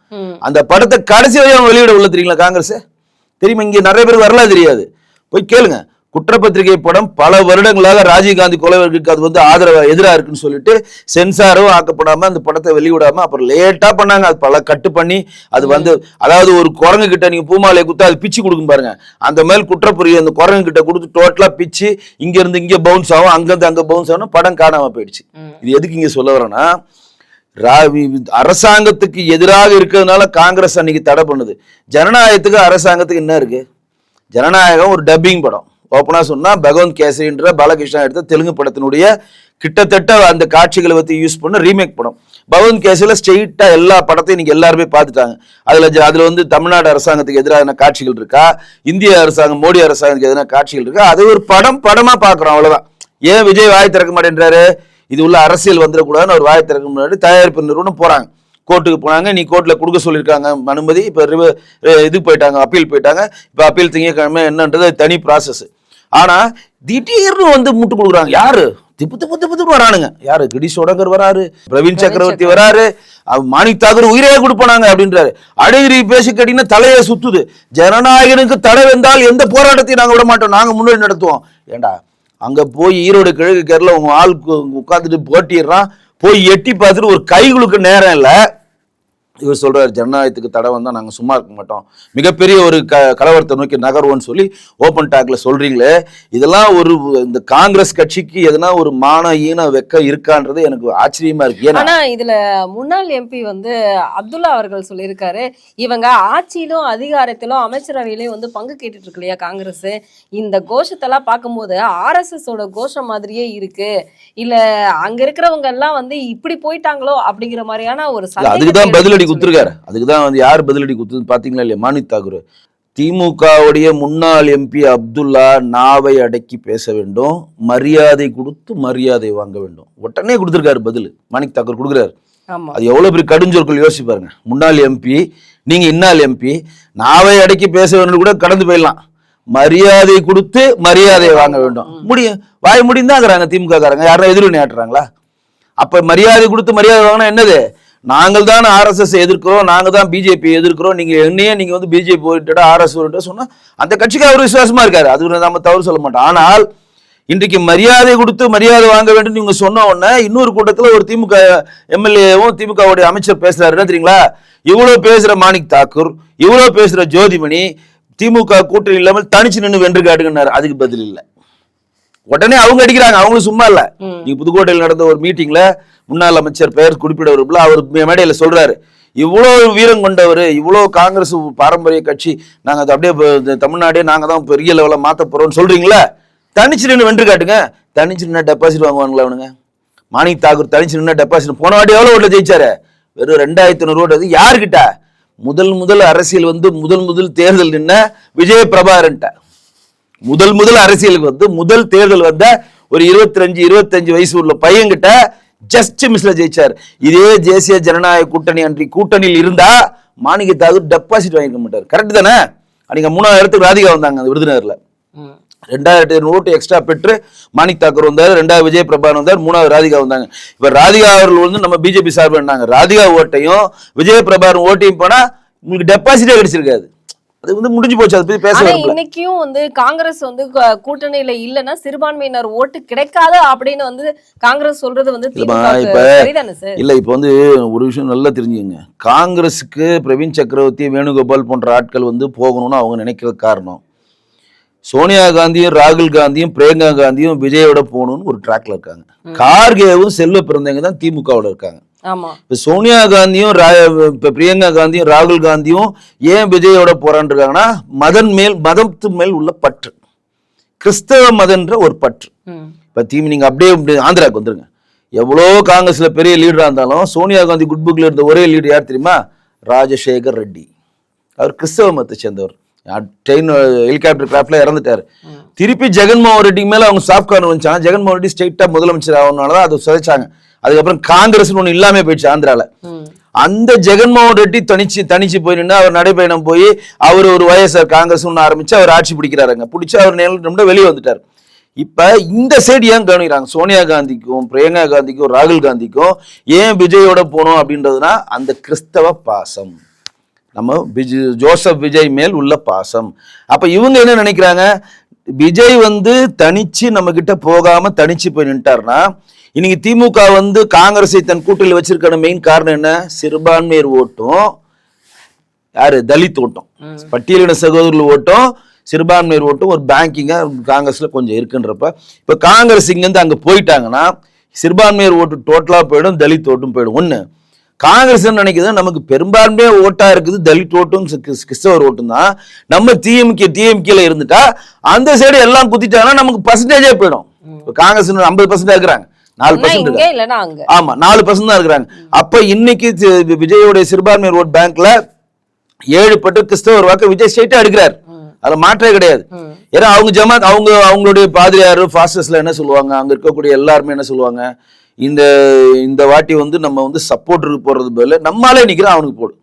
அந்த படத்தை கடைசி வரை அவங்க வெளியிட உள்ள தெரியுங்களா காங்கிரஸ்? தெரியுமா? இங்க நிறைய பேர் வரலாம் தெரியாது. போய் கேளுங்க. குற்றப்பத்திரிகை படம் பல வருடங்களாக ராஜீவ்காந்தி கொலை வழக்குக்கு அது வந்து எதிராக இருக்குன்னு சொல்லிட்டு சென்சாரும் ஆக்கப்படாம அந்த படத்தை வெளியிடாம அப்புறம் லேட்டா பண்ணாங்க. அது பல கட்டு பண்ணி அது வந்து அதாவது ஒரு குரங்கு கிட்ட நீங்க பூமாலையை குத்தா அது பிச்சு கொடுக்கும் பாருங்க, அந்த மாதிரி குற்றப்புரிய அந்த குரங்கு கிட்ட கொடுத்து டோட்டலா பிச்சு இங்க இருந்து இங்க பவுன்ஸ் ஆகும், அங்க இருந்து அங்க பவுன்ஸ் ஆகும், படம் காணாம போயிடுச்சு. இது எதுக்கு இங்க சொல்ல வரேன்னா, அரசாங்கத்துக்கு எதிராக இருக்கிறதுனால காங்கிரஸ் அன்னைக்கு தடை பண்ணுது. ஜனநாயகத்துக்கு அரசாங்கத்துக்கு என்ன இருக்கு? ஜனநாயகம் ஒரு டப்பிங் படம். ஓப்பனா சொன்னா பகவந்த் கேசரின்ற பாலகிருஷ்ணா எடுத்த தெலுங்கு படத்தினுடைய கிட்டத்தட்ட அந்த காட்சிகளை பத்தி யூஸ் பண்ண ரீமேக் படம். பகவந்த் கேசரியில ஸ்ட்ரெயிட்டா எல்லா படத்தையும் நீங்க எல்லாருமே பார்த்துட்டாங்க. அதுல வந்து தமிழ்நாடு அரசாங்கத்துக்கு எதிரான காட்சிகள் இருக்கா, இந்திய அரசாங்கம் மோடி அரசாங்கத்துக்கு எதிரான காட்சிகள் இருக்கா, அது ஒரு படமா பாக்குறோம், அவ்வளவுதான். ஏன் விஜய் வாய் திறக்க மாட்டேன்றாரு? இது உள்ள அரசியல் வந்துடக்கூடாதுன்னு ஒரு வாய் திறக்க முன்னாடி தயாரிப்பு நிறுவனம் போறாங்க, கோர்ட்டுக்கு போனாங்க, நீ கோர்ட்ல கொடுக்க சொல்லியிருக்காங்க அனுமதி. இப்போ இதுக்கு போயிட்டாங்க, அப்பீல் போயிட்டாங்க. இப்போ அப்பீல் திங்கக்கிழமை என்னன்றது தனி ப்ராசஸ். ஆனா திடீர்னு வந்து முட்டு கொடுக்குறாங்க. யாரு திப்பு வரானுங்க? யாரு? கிரீஷ் சோடங்கர் வராரு, பிரவீன் சக்கரவர்த்தி வராரு, மாணிக் தாக்கூர் உயிரே கொடுப்பானாங்க அப்படின்றாரு. அழகிரி பேசி கேட்டீங்கன்னா தலையை சுத்துது. ஜனநாயகனுக்கு தடை வந்தால் எந்த போராட்டத்தையும் நாங்க விட மாட்டோம், நாங்க முன்னாடி நடத்துவோம். ஏண்டா அங்க போய் ஈரோடு கிழக்கு கேரள உங்க ஆள் உட்காந்துட்டு போட்டிடுறான், போய் எட்டி பார்த்துட்டு ஒரு கைகளுக்கு நேரம் இல்லை. இவர் சொல்றாரு ஜனநாயகத்துக்கு தடை வந்தா நாங்க சும்மா இருக்க மாட்டோம், மிகப்பெரிய ஒரு கலவரத்தை நோக்கி நகர்வோன்னு சொல்லி ஓபன் டாக்ல சொல்றீங்களே. இதெல்லாம் ஒரு இந்த காங்கிரஸ் கட்சிக்கு எதனா ஒரு மான ஈன வெக்க இருக்கான்றது எனக்கு ஆச்சரியமா இருக்கு. ஆனா இதுல முன்னாள் எம்பி வந்து அப்துல்லா அவர்கள் சொல்லியிருக்காரு, இவங்க ஆட்சியிலும் அதிகாரத்திலும் அமைச்சரவையிலையும் வந்து பங்கு கேட்டுட்டு இருக்கு இல்லையா காங்கிரஸ், இந்த கோஷத்தெல்லாம் பார்க்கும்போது RSS ஓட கோஷம் மாதிரியே இருக்கு, இல்ல அங்க இருக்கிறவங்க எல்லாம் வந்து இப்படி போயிட்டாங்களோ அப்படிங்கிற மாதிரியான ஒரு அதுக்குதான் பதிலடி குத்துருக்காரு. அதுக்குதான் வந்து யார் பதிலடி குத்துது பாத்தீங்களா இல்லையா? மாணிக் தாக்கூர். திமுகவுடைய முன்னாள் எம்பி அப்துல்லா நாவை அடக்கி பேச வேண்டும், மரியாதை கொடுத்து மரியாதை வாங்க வேண்டும். உடனே கொடுத்துருக்காரு பதில், மாணிக் தாக்கூர் கொடுக்குறாரு. அது எவ்வளவு பெரிய கடுஞ்சொற்கள் யோசிச்சு பாருங்க. முன்னாள் எம்பி, நீங்க இன்னாள் எம்பி, நாவை அடக்கி பேச வேண்டும் கூட கடந்து போயிடலாம், மரியாதை கொடுத்து மரியாதை வாங்க வேண்டும். முடியும், வாய் முடிந்தாங்கிறாங்க திமுக காரங்க. யாரும் எதிர்வினை ஆட்டுறாங்களா? அப்ப மரியாதை கொடுத்து மரியாதை வாங்கினா என்னது? நாங்கள் தான் RSS எதிர்க்கிறோம், நாங்க தான் பிஜேபி எதிர்க்கிறோம், நீங்க என்னையே நீங்க வந்து பிஜேபி ஓரிட்டா RSS ஓரிட்டா சொன்னா அந்த கட்சிக்கு அவர் விசுவாசமா இருக்காரு, அது நம்ம தவறு சொல்ல மாட்டோம். ஆனால் இன்றைக்கு மரியாதை கொடுத்து மரியாதை வாங்க வேண்டும் நீங்க சொன்ன உடனே இன்னொரு கூட்டத்தில் ஒரு திமுக எம்எல்ஏவும் திமுகவுடைய அமைச்சர் பேசுறாரு. என்ன தெரியுங்களா? இவ்வளவு பேசுற மாணிக் தாக்கூர், இவ்வளவு பேசுற ஜோதிமணி திமுக கூட்டணி இல்லாமல் தனிச்சு நின்று வென்று காட்டுங்கன்னாரு. அதுக்கு பதில் இல்லை. உடனே அவங்க அடிக்கிறாங்க, அவங்களும் சும்மா இல்ல. நீங்க புதுக்கோட்டையில் நடந்த ஒரு மீட்டிங்ல முன்னாள் அமைச்சர் பெயர் குறிப்பிடவர்கள் அவர் மேடையில சொல்றாரு, இவ்வளவு வீரம் கொண்டவர், இவ்வளவு காங்கிரஸ் பாரம்பரிய கட்சி, நாங்க அதை அப்படியே தமிழ்நாடே நாங்க தான் பெரிய லெவலில் மாத்த போறோம்னு சொல்றீங்களா? தனிச்சு நின்று வென்று காட்டுங்க. தனிச்சு நின்று டெபாசிட் வாங்குவாங்களா அவனுங்க? மாணிக் தாக்கூர் தனிச்சு நின்று டெபாசிட் போன வாட்டி எவ்வளவு ஓட்டுல ஜெயிச்சாரு? வெறும் 2500 ஓட்டு. யாருக்கிட்ட? முதல் அரசியல் வந்து முதல் தேர்தல் நின்ன விஜய் பிரபாகரன்ட்ட, முதல் அரசியலுக்கு வந்து முதல் தேர்தல் வந்த ஒரு 25 வயசு உள்ள பையன்கிட்ட ஜஸ்ட் மிஸ்ல ஜெயிச்சார். இதே தேசிய ஜனநாயக கூட்டணி அன்றி கூட்டணியில் இருந்தா மாணிக் தாக்கூர் டெபாசிட் வாங்கிக்க மாட்டார். கரெக்ட் தானே? அன்னைக்கு 3வது இடத்துக்கு ராதிகா வந்தாங்க விருதுநகர்ல. 2500 ஓட்டு எக்ஸ்ட்ரா பெற்று மாணிக் தாக்கூர் வந்தார், 2வது விஜய் பிரபாகரன் வந்தார், 3வது ராதிகா வந்தாங்க. இப்ப ராதிகா அவர்கள் வந்து நம்ம பிஜேபி சார்பு பண்ணாங்க. ராதிகா ஓட்டையும் விஜய் பிரபாகரன் ஓட்டையும் போனா உங்களுக்கு டெபாசிட்டே கிடைச்சிருக்காது. அது வந்து முடிஞ்சு போச்சு. அதை பத்தி பேச இன்னைக்கும் வந்து காங்கிரஸ் வந்து கூட்டணியில இல்லைன்னா சிறுபான்மையினர் ஓட்டு கிடைக்காது அப்படின்னு வந்து காங்கிரஸ் சொல்றது வந்து இல்ல. இப்ப வந்து ஒரு விஷயம் நல்லா தெரிஞ்சுங்க, காங்கிரஸுக்கு பிரவீன் சக்கரவர்த்தி, வேணுகோபால் போன்ற ஆட்கள் வந்து போகணும்னு அவங்க நினைக்கிற காரணம், சோனியா காந்தியும் ராகுல் காந்தியும் பிரியங்கா காந்தியும் விஜயோட போகணும்னு ஒரு ட்ராக்ல இருக்காங்க. கார்கேவும் செல்வ பிறந்தவங்க தான் திமுகவோட இருக்காங்க. சோனியா காந்தியும் பிரியங்கா காந்தியும் ராகுல் காந்தியும் ஏன் விஜயோட போறான்னு இருக்காங்கன்னா, மதத்து மேல் உள்ள பற்று, கிறிஸ்தவ மதன்ற ஒரு பற்று. இப்ப நீங்க அப்படியே ஆந்திராவுக்கு வந்துருங்க, எவ்வளோ காங்கிரஸ்ல பெரிய லீடரா இருந்தாலும் சோனியா காந்தி குட் புக்ல இருந்த ஒரே லீடர் யார் தெரியுமா? ராஜசேகர் ரெட்டி. அவர் கிறிஸ்தவ மதத்தை சேர்ந்தவர். ட்ரெயின் ஹெலிகாப்டர் கிராப்ல இறந்துட்டாரு. திருப்பி ஜெகன்மோகன் ரெட்டிக்கு மேல அவங்க சாஃப்ட் கார்னர் வச்சாங்க. ஜெகன்மோகன் ரெட்டி ஸ்ட்ரெயிட்டா முதலமைச்சர் ஆகணும்னாலதான் அதை சிதைச்சாங்க. அதுக்கப்புறம் காங்கிரஸ் ஒண்ணு இல்லாம போயிடுச்சு ஆந்திரால. அந்த ஜெகன்மோகன் ரெட்டி தனிச்சு போய் நின்று அவர் நடைபயணம் போய் அவர் ஒரு YSR காங்கிரஸ் ஒண்ணு ஆரம்பிச்சு அவர் ஆட்சி பிடிக்கிறாருங்க. பிடிச்சு அவர் வெளியே வந்துட்டார். இப்ப இந்த சைடு ஏன் கவனிக்கிறாங்க? சோனியா காந்திக்கும் பிரியங்கா காந்திக்கும் ராகுல் காந்திக்கும் ஏன் விஜயோட போனோம் அப்படின்றதுனா அந்த கிறிஸ்தவ பாசம், நம்ம ஜோசப் விஜய் மேல் உள்ள பாசம். அப்ப இவங்க என்ன நினைக்கிறாங்க? விஜய் வந்து தனிச்சு நம்ம கிட்ட போகாம தனிச்சு போய் நின்ட்டாருன்னா இன்னைக்கு திமுக வந்து காங்கிரஸை தன் கூட்டணியில் வச்சிருக்கான மெயின் காரணம் என்ன? சிறுபான்மையர் ஓட்டும், யாரு தலித் ஓட்டும், பட்டியலின சகோதரர்கள் ஓட்டும், சிறுபான்மையர் ஓட்டும் ஒரு பேங்கிங்கா காங்கிரஸ்ல கொஞ்சம் இருக்குன்றப்ப இப்ப காங்கிரஸ் இங்கிருந்து அங்க போயிட்டாங்கன்னா சிறுபான்மையர் ஓட்டு டோட்டலா போயிடும், தலித் ஓட்டும் போயிடும். ஒண்ணு காங்கிரஸ் நினைக்குது நமக்கு பெரும்பான்மையா ஓட்டா இருக்குது தலித் ஓட்டும் கிறிஸ்தவர் ஓட்டும் தான். நம்ம டிஎம்கேல இருந்துட்டா அந்த சைடு எல்லாம் குத்திட்டாங்கன்னா நமக்கு பர்சன்டேஜே போயிடும். காங்கிரஸ் 50% இருக்கிறாங்க, 4% ஆமா 4% தான் இருக்கிறாங்க. அப்ப இன்னைக்கு விஜயோடைய சிறுபான்மையர் ஓட் பேங்க்ல 7 பட்டு கிறிஸ்தவர் வாக்கு விஜய் ஸ்ட்ரைட்டா எடுக்கிறார், அதுல மாற்றே கிடையாது. ஏன்னா அவங்க ஜமாத் அவங்களுடைய பாதிரியாரு ஃபாஸ்டர்ஸ்ல என்ன சொல்லுவாங்க, அங்க இருக்கக்கூடிய எல்லாருமே என்ன சொல்லுவாங்க, இந்த வாட்டி வந்து நம்ம வந்து சப்போர்ட்டருக்கு போறது பதில நம்மளாலே நிக்கிறோம் அவனுக்கு போடு.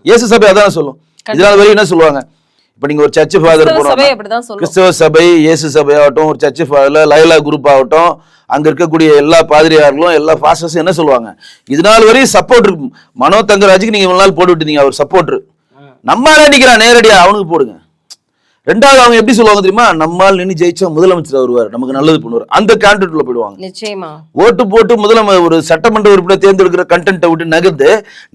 இயேசு சபை அதான் சொல்லும். இதனால வரையும் என்ன சொல்லுவாங்க, இப்ப நீங்க ஒரு சர்ச் ஃபாதர் போறோம், கிறிஸ்தவ சபை இயேசு சபை ஆகட்டும், ஒரு சர்ச் ஃபாதர்ல லைலா குரூப் ஆகட்டும், அங்க இருக்கக்கூடிய எல்லா பாதிரியார்களும் எல்லா ஃபாஸ்டர்ஸும் என்ன சொல்லுவாங்க, இதனால வரையும் சப்போர்ட் மனோ தங்கராஜுக்கு நீங்க இவ்வளவு நாள் போட்டு விட்டீங்க, அவர் சப்போர்ட் நம்மளாலே நிக்கிறான் நேரடியா அவனுக்கு போடுங்க. ரெண்டாவது அவங்க எப்படி சொல்லுவாங்க தெரியுமா, நம்மால் நின்று ஜெயிச்சா முதலமைச்சர் வருவார், நமக்கு நல்லது பண்ணுவார், அந்த கான்டென்ட்ல போயிடுவாங்க. நிச்சயமா ஓட்டு போட்டு ஒரு சட்டமன்ற உறுப்பினர் தேர்ந்தெடுக்கிற கண்டென்ட்டை விட்டு நகர்ந்து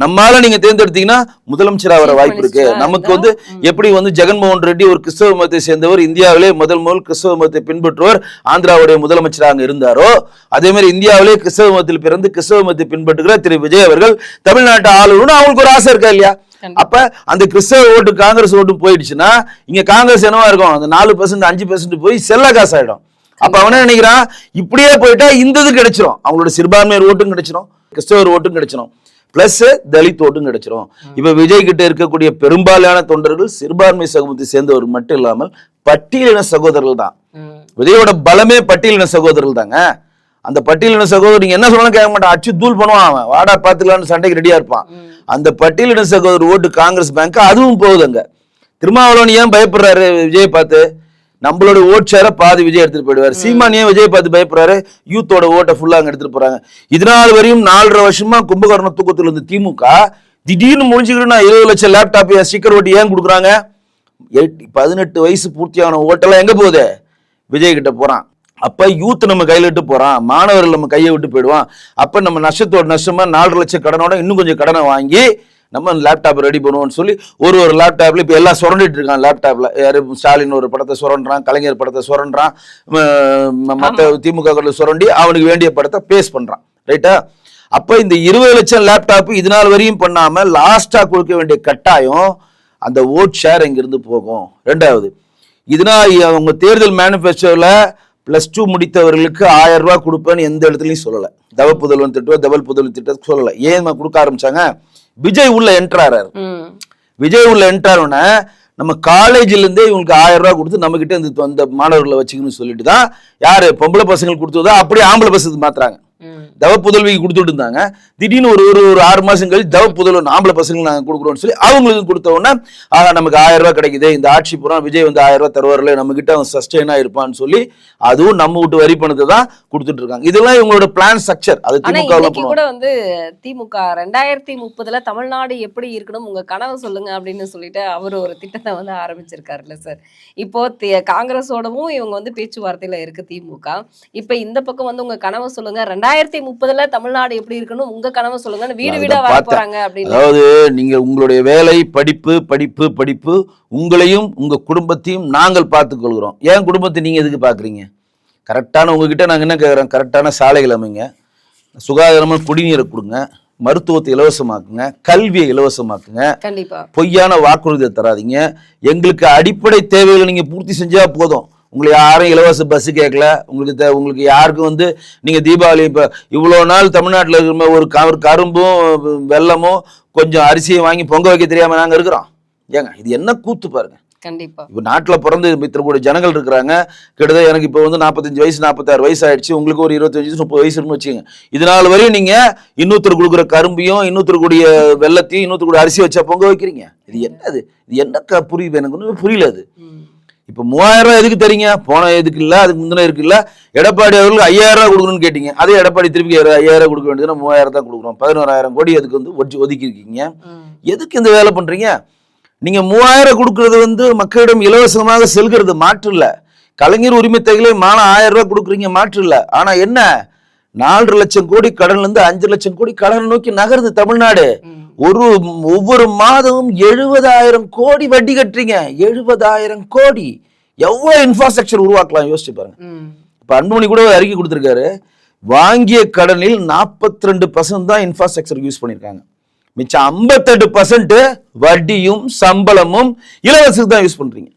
நம்மால நீங்க தேர்ந்தெடுத்தீங்கன்னா முதலமைச்சரா வர வாய்ப்பு இருக்கு. நமக்கு வந்து எப்படி வந்து ஜெகன்மோகன் ரெட்டி ஒரு கிறிஸ்தவ மதத்தை சேர்ந்தவர், இந்தியாவிலே முதல் கிறிஸ்தவ மதத்தை பின்பற்றுவர், ஆந்திராவுடைய முதலமைச்சராக இருந்தாரோ அதே மாதிரி இந்தியாவிலே கிறிஸ்தவ மதத்தில் பிறந்து கிறிஸ்தவ மதத்தை பின்பற்றுகிற திரு விஜய் அவர்கள் தமிழ்நாட்டை ஆளுநர்னு அவங்களுக்கு ஒரு ஆசை இருக்கா இல்லையா? அப்ப அந்த கிறிஸ்தவ ஓட்டு காங்கிரஸ் ஓட்டு போயிடுச்சுன்னா இங்க காங்கிரஸ் என்னவா இருக்கும், அந்த 4% 5% போய் செல்ல காசு ஆயிடும். அப்ப அவனே நினைக்கிறான் இப்படியே போயிட்டா இந்த இது கிடைச்சிரும், அவங்களோட சிறுபான்மையர் ஓட்டும் கிடைச்சிரும், கிறிஸ்தவர் ஓட்டும் கிடைச்சிரும், பிளஸ் தலித் ஓட்டும் கிடைச்சிரும். இப்ப விஜய் கிட்ட இருக்கக்கூடிய பெரும்பாலான தொண்டர்கள் சிறுபான்மை சமூகத்தை சேர்ந்தவர் மட்டும் இல்லாமல் பட்டியலின சகோதரர்கள் தான். விஜயோட பலமே பட்டியலின சகோதரர்கள் தாங்க. அந்த பட்டியலின சகோதரர் நீங்க என்ன சொல்லணும் கேட்க மாட்டான், அச்சு தூள் பண்ணுவான், அவன் வாடா பாத்துக்கலாம்னு சண்டைக்கு ரெடியா இருப்பான். அந்த பட்டியலின சகோதரர் ஓட்டு காங்கிரஸ் பேங்க் அதுவும் போகுதுங்க. திருமாவளவன் ஏன் பயப்படுறாரு விஜய் பார்த்து, நம்மளோட ஓட் ஷேரை பாதி விஜய் எடுத்துட்டு போயிடுவாரு. சீமான் ஏன் விஜய் பார்த்து பயப்படுறாரு, யூத்தோட ஓட்டை ஃபுல்லா அங்க எடுத்துட்டு போறாங்க. இதனால் வரையும் 4.5 வருஷமா கும்பகர்ண தூக்கத்தில் இருந்த திமுக திடீர்னு முடிஞ்சுக்கிட்டு 20 லட்சம் லேப்டாப் ஸ்டிக்கர் ஓட்டு ஏன் கொடுக்குறாங்க, 18 வயசு பூர்த்தியான ஓட்டெல்லாம் எங்க போகுது, விஜய் கிட்ட போறான். அப்ப யூத் நம்ம கையில விட்டு போறான், மாணவர்கள் நம்ம கையை விட்டு போயிடுவான். அப்ப நம்ம நஷ்டத்தோட நஷ்டமா 4 லட்சம் கடனோட இன்னும் கொஞ்சம் கடனை வாங்கி நம்ம லேப்டாப் ரெடி பண்ணுவோம்னு சொல்லி ஒரு லேப்டாப்ல இப்ப எல்லாம் சுரண்டிட்டு இருக்கான். லேப்டாப்ல யாரு ஸ்டாலின் ஒரு படத்தை சுரண்டான், கலைஞர் படத்தை சுரண்டான், மற்ற திமுக சுரண்டி அவனுக்கு வேண்டிய படத்தை பேஸ் பண்றான், ரைட்டா? அப்ப இந்த 20 லட்சம் லேப்டாப் இதனால் வரையும் பண்ணாம லாஸ்டா கொடுக்க வேண்டிய கட்டாயம் அந்த ஓட் ஷேர் இங்கிருந்து போகும். ரெண்டாவது, இதனால் அவங்க தேர்தல் மேனிஃபெஸ்டோல +2 முடித்தவர்களுக்கு 1000 ரூபாய் கொடுப்பேன்னு எந்த இடத்துலயும் சொல்லல. டபுள் புதல்வன் திட்டம் சொல்லல. ஏன் கொடுக்க ஆரம்பிச்சாங்க, விஜய் உள்ள என்ட்ராரு. விஜய் உள்ள என்ட்ராருன்னா நம்ம காலேஜ்ல இருந்தே இவங்களுக்கு 1000 ரூபாய் கொடுத்து நம்ம கிட்ட அந்த மாணவர்களை வச்சுக்கணும்னு சொல்லிட்டு தான் யாரு பொம்பளை பசங்களுக்கு கொடுத்ததா அப்படியே ஆம்பளை பசங்களுக்கு மாத்துறாங்க. தவ புதல்விக்கு கொடுத்துட்டு இருந்தாங்க, திடீர்னு ஒரு 6 மாசம் கழிச்சு தவ புதல்வன் ஆம்பளை பசங்களுக்கு நாங்க கொடுக்குறோம்னு சொல்லி அவங்களுக்கு கொடுத்த உடனே நமக்கு 1000 ரூபாய் கிடைக்குது, இந்த ஆட்சி பூரா விஜய் வந்து 1000 ரூபாய் தருவார்ல, நம்ம கிட்ட அவன் சஸ்டெயினா இருப்பான்னு சொல்லி அதுவும் நம்ம விட்டு வரி பணத்தை தான் கொடுத்துட்டு இருக்காங்க. இதெல்லாம் இவங்களோட பிளான் ஸ்ட்ரக்சர். அது திமுக கூட வந்து திமுக 2030 தமிழ்நாடு எப்படி இருக்கணும் உங்க கனவு சொல்லுங்க அப்படின்னு சொல்லிட்டு அவர் ஒரு திட்டத்தை வந்து ஆரம்பிச்சிருக்காருல்ல சார். இப்போ காங்கிரஸோடவும் இவங்க வந்து பேச்சுவார்த்தையில இருக்கு திமுக. இப்ப இந்த பக்கம் வந்து உங்க கனவு சொல்லுங்க, 2030 தமிழ்நாடு எப்படி இருக்கணும் உங்க கனவு சொல்லுங்க, வீடு வீடா வர போறாங்க அப்படின்னு. அதாவது நீங்க உங்களுடைய வேலை படிப்பு உங்களையும் உங்க குடும்பத்தையும் நாங்கள் பார்த்துக் கொள்கிறோம். ஏன் குடும்பத்தை நீங்க எதுக்கு பாக்குறீங்க? கரெக்டான உங்ககிட்ட நாங்க என்ன கேட்கிறோம், கரெக்டான சாலைகள் அமைங்க, சுகாதாரமான குடிநீரை கொடுங்க, மருத்துவத்தை இலவசமாக்குங்க, கல்வியை இலவசமாக்குங்க, கண்டிப்பா பொய்யான வாக்குறுதியை தராதீங்க. எங்களுக்கு அடிப்படை தேவைகளை நீங்க பூர்த்தி செஞ்சா போதும். உங்களுக்கு யாரும் இலவச பஸ் கேட்கல, உங்களுக்கு யாருக்கும் வந்து நீங்க தீபாவளி இப்ப இவ்வளவு நாள் தமிழ்நாட்டில் இருக்கிற ஒரு கரும்பும் வெல்லமும் கொஞ்சம் அரிசியை வாங்கி பொங்க வைக்க தெரியாம நாங்க இருக்கிறோம். ஏங்க இது என்ன கூத்து பாருங்க. கண்டிப்பா இப்ப நாட்டுல பிறந்து இத்தனை கூட ஜனங்கள் இருக்கிறாங்க. கிட்டத்தட்ட எனக்கு இப்ப வந்து 45 வயசு 46 வயசு ஆயிடுச்சு, உங்களுக்கு ஒரு 25 30 வயசு இருக்குன்னு வச்சுங்க. இதனால வரையும் நீங்க இன்னொருத்தர் கொடுக்குற கரும்பையும் இன்னொருத்தர் கூடிய வெள்ளத்தையும் இன்னொருத்தர் கூட அரிசி வச்சா பொங்க வைக்கிறீங்க. இது என்னது, இது என்ன புரியுது எனக்கு ஒன்றும் புரியல. அது இப்ப 3000 ரூபாய் எதுக்கு தரீங்க, போன எதுக்கு இல்ல அதுக்கு முந்தின இருக்கு இல்ல, எடப்பாடி அவர்களுக்கு 5000 ரூபாய் கொடுக்கணும்னு கேட்டீங்க, அதே எடப்பாடி திருப்பி 5000 கொடுக்க வேண்டியதுன்னா 3000 தான் கொடுக்குறோம். 11000 கோடி அதுக்கு வந்து ஒதுக்கி இருக்கீங்க. எதுக்கு இந்த வேலை பண்றீங்க? நீங்க 3000 கொடுக்கறது வந்து மக்களிடம் இலவசமாக செல்கிறது மாற்று இல்ல, கலைஞர் உரிமை தொகையில மாதம் 1000 ரூபாய் கொடுக்குறீங்க, மாற்று இல்ல. ஆனா என்ன, 4 லட்சம் கோடி கடன்ல இருந்து 5 லட்சம் கோடி கடன் நோக்கி நகருது தமிழ்நாடு. ஒவ்வொரு மாதமும் 70,000 கோடி வட்டி கட்டுறீங்க. 70,000 கோடி எவ்வளவு இன்ஃப்ராஸ்ட்ரக்சர் உருவாக்கலாம் யோசிச்சு பாருங்க. இப்ப அன்புமணி கூட ஒரு அறிக்கை கொடுத்திருக்காரு, வாங்கிய கடனில் 42% தான் இன்ஃப்ராஸ்ட்ரக்சர் யூஸ் பண்ணிருக்காங்க, மிச்சம் 58% வட்டியும் சம்பளமும் இலவசத்துக்கு தான் யூஸ் பண்றீங்க.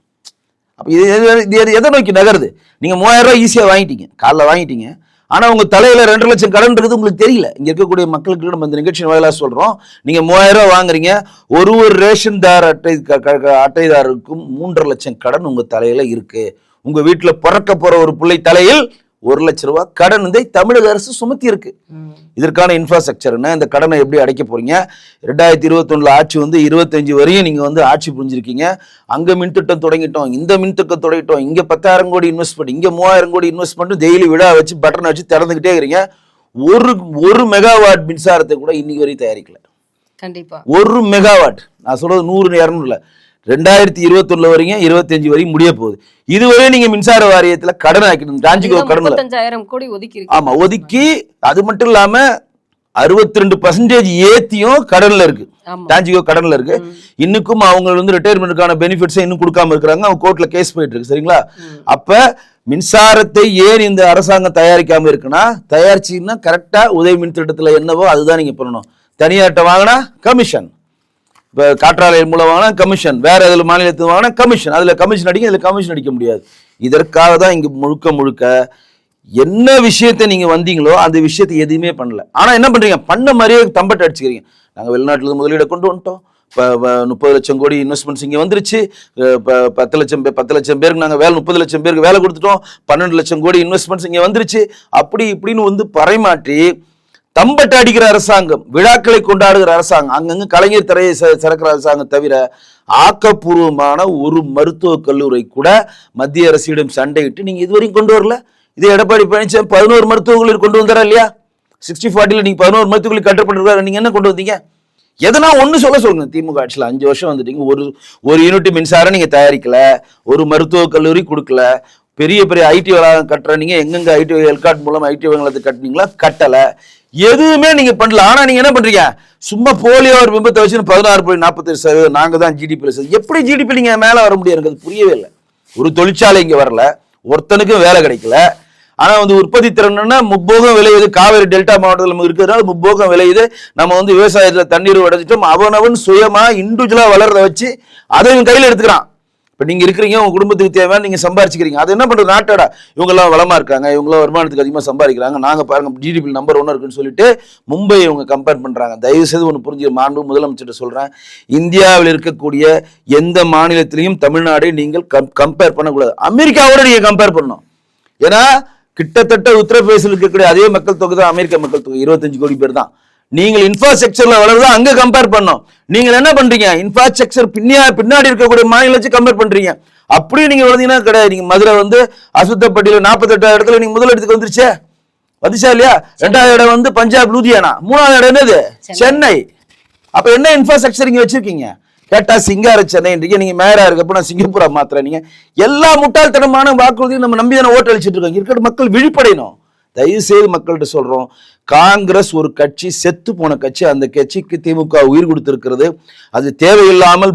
அப்ப இது எதை நோக்கி நகருது? நீங்க 3000 ரூபாய் ஈஸியா வாங்கிட்டீங்க, காலைல வாங்கிட்டீங்க. ஆனா உங்க தலையில 2 லட்சம் கடன் இருக்குது உங்களுக்கு தெரியல. இங்க இருக்கக்கூடிய மக்களுக்கு நம்ம இந்த நிகழ்ச்சி வாயிலா சொல்றோம், நீங்க 3000 ரூபாய் வாங்குறீங்க, ஒரு ரேஷன் அட்டைதாரருக்கும் 3.5 லட்சம் கடன் உங்க தலையில இருக்கு. உங்க வீட்டுல பிறக்க போற ஒரு பிள்ளை தலையில் 1 லட்சம் ரூபாய் கடன் தமிழக அரசு சுமத்தி இருக்கு. இதற்கான இன்ஃப்ராஸ்ட்ரக்சர் என்ன, இந்த கடனை எப்படி அடைக்க போறீங்க? 2021 ஆட்சி 25 வரையும் நீங்க ஆட்சி புரிஞ்சிருக்கீங்க. அங்க மின்திட்டம் தொடங்கிட்டோம், இந்த மின்திட்டம் தொடங்கிட்டோம், இங்க 10,000 கோடி இன்வெஸ்ட்மெண்ட், இங்க 3000 கோடி இன்வெஸ்ட்மெண்ட், டெய்லி விழா வச்சு பட்டன் வச்சு திறந்துகிட்டே இருக்கிறீங்க. ஒரு மெகாவாட் மின்சாரத்தை கூட இன்னைக்கு வரையும் தயாரிக்கல. கண்டிப்பா 1 மெகாவாட், நான் சொல்றது 100 200 இல்ல, 2021 வரைக்கும் 25 வரையும் முடிய போகுது. இதுவரை நீங்க மின்சார வாரியத்துல கடன் ஆக்கிட்டு டான்ஜிகோ கடன் 35,000 கோடி ஒதுக்கி இருக்கு. ஆமா ஒதுக்கி, அது மட்டும் இல்லாம 62% ஏத்தியும் கடன்ல இருக்கு, டான்ஜிகோ கடன்ல இருக்கு. இன்னுக்கும் அவங்க ரிட்டையர்மெண்ட்டுக்கான பெனிஃபிட்ஸ் இன்னும் கொடுக்காம இருக்காங்க, அவங்க கோர்ட்ல கேஸ் போயிட்டு இருக்கு. சரிங்களா? அப்ப மின்சாரத்தை ஏன் இந்த அரசாங்கம் தயாரிக்காம இருக்குன்னா, தயாரிச்சுன்னா கரெக்டா உதவி மின் திட்டத்துல என்னவோ அதுதான் நீங்க பண்ணணும். தனியார்ட்ட வாங்கினா கமிஷன், இப்போ காற்றாலை மூலம் வாங்கினா கமிஷன், வேற எதில் மாநிலத்தில் வாங்கினா கமிஷன், அதில் கமிஷன் அடிக்க, இதில் கமிஷன் அடிக்க முடியாது. இதற்காக தான் இங்கே முழுக்க என்ன விஷயத்தை நீங்கள் வந்தீங்களோ அந்த விஷயத்தை எதுவுமே பண்ணல. ஆனால் என்ன பண்ணுறீங்க, பண்ண மாதிரியே தம்பட்டை அடிச்சுக்கிறீங்க. நாங்கள் வெளிநாட்டில் முதலீடை கொண்டு வந்துட்டோம், இப்போ 30 லட்சம் கோடி இன்வெஸ்ட்மெண்ட்ஸ் இங்கே வந்துருச்சு, இப்போ 10 லட்சம் பேருக்கு நாங்கள் 30 லட்சம் பேருக்கு வேலை கொடுத்துட்டோம், 12 லட்சம் கோடி இன்வெஸ்ட்மெண்ட்ஸ் இங்கே வந்துருச்சு, அப்படி இப்படின்னு பறைமாற்றி தம்பட்ட அடிக்கிற அரசாங்கம், விழாக்களை கொண்டாடுகிற அரசாங்கம், அங்கங்க கலைஞர் திரையை சிறக்கிற அரசாங்கம் தவிர ஆக்கப்பூர்வமான ஒரு மருத்துவக் கல்லூரி கூட மத்திய அரசிடம் சண்டையிட்டு நீங்க இதுவரையும் கொண்டு வரல. இதே எடப்பாடி பழனிசாமி 11 மருத்துவக் கல்லூரி கொண்டு வந்தாரா இல்லையா? 60-40 நீங்க 11 மருத்துவக் கல்லூரி கட்டப்பட்டிருக்காரு, நீங்க என்ன கொண்டு வந்தீங்க? எதனா ஒண்ணு சொல்லுங்க. திமுக ஆட்சியில் 5 வருஷம் வந்துட்டீங்க, ஒரு யூனிட் மின்சாரம் நீங்க தயாரிக்கல, ஒரு மருத்துவக் கல்லூரி கொடுக்கல, பெரிய ஐடி வளாகம் கட்டுற நீங்க எங்கெங்க ஐடி எல்காட் மூலம் ஐடி வளாகத்தை கட்டினீங்களா? கட்டல, எதுவுமே நீங்க பண்ணல. ஆனா நீங்க என்ன பண்றீங்க, சும்மா போலியோ ஒரு பிம்பத்தை வச்சு 16.47% நாங்க தான் ஜிடிபி. எப்படி ஜிடிபி நீங்க மேல வர முடியும்? எனக்கு புரியவே இல்லை. ஒரு தொழிற்சாலை இங்க வரல, ஒருத்தனுக்கும் வேலை கிடைக்கல. ஆனா உற்பத்தி திறன்னா முப்போகம் விளையுது. காவேரி டெல்டா மாவட்டத்தில் நம்ம இருக்கிறதுனால முப்போகம் விளையுது. நம்ம விவசாயத்துல தண்ணீர் உடைச்சிட்டோம். அவனவன் சுயமா இண்டிவிஜுவலா வளர்றத வச்சு அதை கையில எடுத்துக்கிறான். இப்போ நீங்க இருக்கிறீங்க, உங்க குடும்பத்துக்கு தேவையான நீங்க சம்பாரிச்சுக்கிறீங்க. அது என்ன பண்றது, நாட்டோட இவங்கெல்லாம் வளமா இருக்காங்க, இவங்களாம் வருமானத்துக்கு அதிகமாக சம்பாதிக்கிறாங்க, நாங்க பாருங்க ஜிடிபி நம்பர் 1 இருக்குன்னு சொல்லிட்டு மும்பை இவங்க கம்பேர் பண்றாங்க. தயவு செய்து ஒன்று புரிஞ்சு, மாண்பு முதலமைச்சர் சொல்றேன், இந்தியாவில் இருக்கக்கூடிய எந்த மாநிலத்திலையும் தமிழ்நாடை நீங்கள் கம்பேர் பண்ணக்கூடாது. அமெரிக்காவோட நீங்க கம்பேர் பண்ணணும். ஏன்னா கிட்டத்தட்ட உத்தரப்பிரதேசத்தில் இருக்கக்கூடிய அதே மக்கள் தொகை தான் அமெரிக்க மக்கள் தொகை, 25 கோடி பேர் தான். நீங்கள் இன்ஃப்ராஸ்ட்ரக்சர்ல வளருதா அங்க கம்பேர் பண்ணோம். நீங்க என்ன பண்றீங்க, இன்ஃப்ராஸ்ட்ரக்சர் பின்னாடி இருக்கக்கூடிய மாநிலம் வச்சு கம்பேர் பண்றீங்க. அப்படி நீங்க வளர்ந்தீங்கன்னா கிடையாது. நீங்க மதுரை அசுத்தப்பட்டியில் 48 இடத்துல நீங்க முதல் இடத்துக்கு வந்துச்சா இல்லையா? 2வது இடம் பஞ்சாப் லூதியானா, 3வது இடம் என்னது சென்னை. அப்ப என்ன இன்ஃப்ராஸ்ட்ரக்சர் இங்க வச்சிருக்கீங்க? கேட்டா சிங்கார சென்னை, நீங்க மேயரா இருக்கப்ப நான் சிங்கப்பூரா மாத்திர. நீங்க எல்லா முட்டாள்தனமான வாக்குறுதியும் நம்ம நம்பி தானே ஓட்டு அளிச்சுட்டு இருக்கோம். இருக்கிற மக்கள் விழிப்படையணும். தயவு செய்து மக்கள்கிட்ட சொல்றோம், காங்கிரஸ் ஒரு கட்சி, செத்து போன கட்சி. அந்த கட்சிக்கு திமுக உயிர் கொடுத்திருக்கிறது. அது தேவையில்லாமல்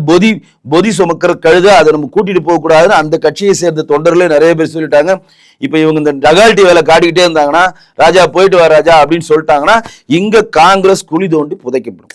பொதி சுமக்கிற கழுத, அதை நம்ம கூட்டிட்டு போக கூடாதுன்னு அந்த கட்சியை சேர்ந்த தொண்டர்களே நிறைய பேர் சொல்லிட்டாங்க. இப்ப இவங்க இந்த டகால்ட்டி வேலை காட்டிக்கிட்டே இருந்தாங்கன்னா, ராஜா போயிட்டு வா ராஜா அப்படின்னு சொல்லிட்டாங்கன்னா, இங்க காங்கிரஸ் குழி தோண்டி புதைக்கப்படும்.